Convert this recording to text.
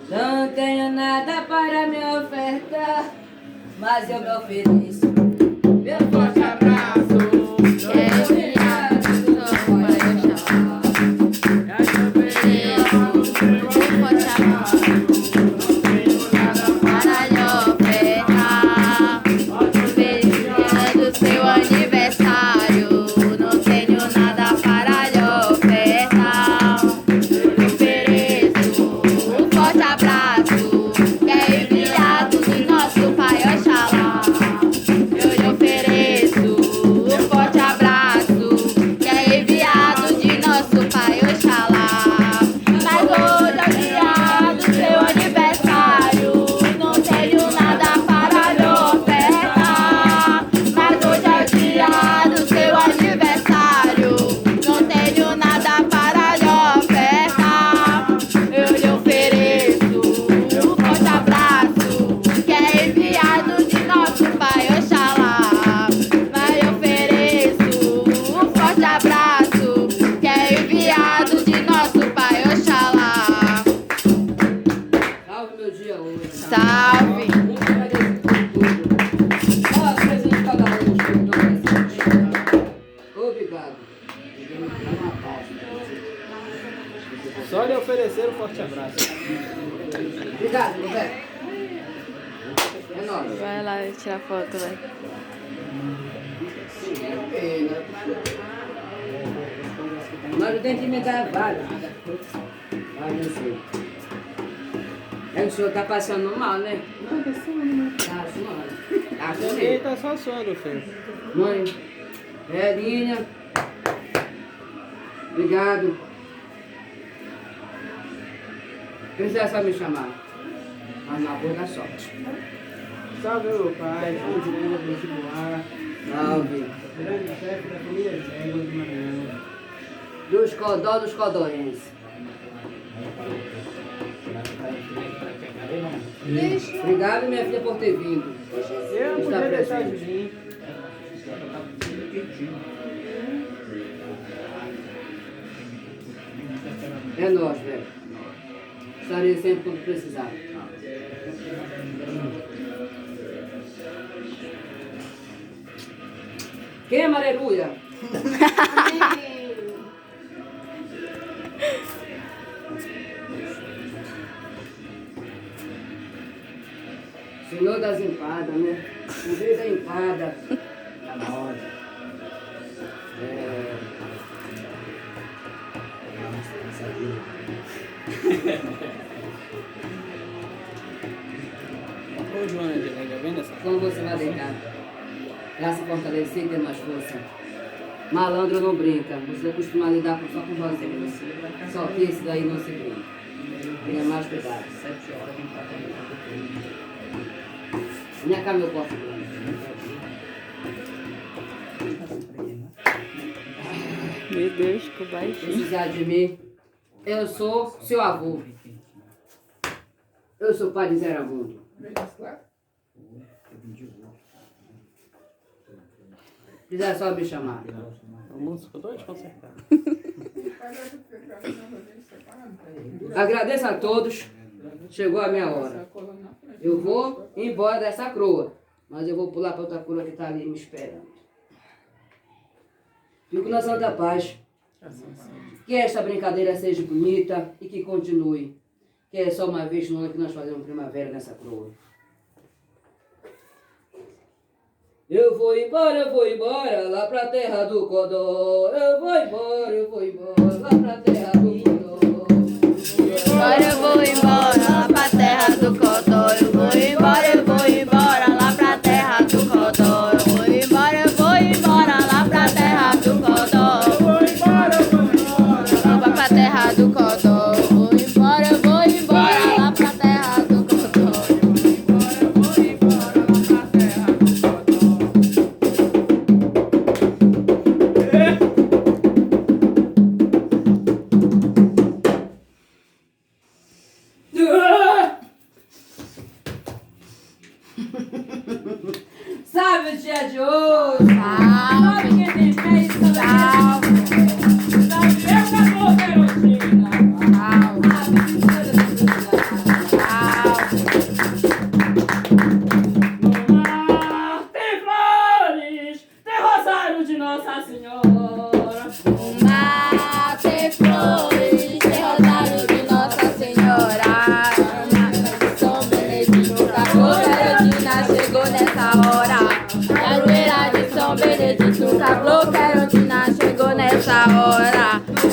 Não tenho nada para me ofertar, mas eu me ofereço. Meu forte abraço. É viado, só vai chamar. Um forte abraço. Para lhe ofertar. Feliz dia do seu aniversário. Não tenho nada para lhe ofertar. Eu ofereço um forte abraço, que é enviado de nosso Pai Oxalá. Eu lhe ofereço um forte abraço, que é enviado de nosso Pai Oxalá. Mas hoje é o dia do seu aniversário, não tenho nada para lhe ofertar. Mas hoje é o dia do seu aniversário, não tenho nada para lhe ofertar. Eu lhe ofereço um forte abraço, que é enviado de nosso Pai Oxalá. Mas eu ofereço um forte abraço, que é enviado de nosso Pai Oxalá. Salve meu dia hoje. Salve! Muito agradecido por tudo. Ó, presente de cada um, presente. Obrigado. Uma paz. Só lhe oferecer um forte abraço. Obrigado, Roberto. É nóis. Vai lá tirar foto, vai. Pena. Mas eu tenho que me dar várias. Vai, meu senhor. É, o senhor tá passando mal, né? Não, tá suando. Tá suando. Tá Ele suando. tá só suando, filho. Mãe, Belinha. Obrigado. Precisa só me chamar. Mas na boa da sorte. Salve, meu pai. Salve, Juliana, vestibular. Salve. Grande chefe da família Zéguas de Maranhão. Dos codó dos codóenses. Obrigado, minha filha, por ter vindo. Eu Está podia deixar presente. de vir. É nós, velho. Estarei sempre quando precisar. Quem é Mareruia? Senhor das empadas, né? O rei da empada. Tá na hora. Ô, Joana de Lenga, vem nessa. Como você vai deitar? Pra se fortalecer e ter mais força. Malandro não brinca. Você costuma lidar só com você. Só que esse daí não se brinca. Tenha mais cuidado. Vem cá, meu corpo. Meu Deus, ficou baixinho. Precisar de mim. Eu sou seu avô. Eu sou pai de Zé Ramundo. Precisar só me chamar. O mundo ficou doido de consertar. Agradeço a todos. Chegou a minha hora. Eu vou embora dessa croa. Mas eu vou pular para outra croa que está ali me esperando. Fico na santa paz. Que esta brincadeira seja bonita e que continue. Que é só uma vez no ano que nós fazemos primavera nessa croa. Eu vou embora lá pra terra do Codó. Eu vou embora lá pra terra do Codó. Agora eu vou embora lá pra terra do Codó. Eu vou embora lá pra terra do Codó. Eu vou embora lá pra terra do Codó. Vou pra terra do Codó. Eu vou embora lá pra terra do Codó. Sabe o dia de hoje? Sabe. Sabe quem tem fé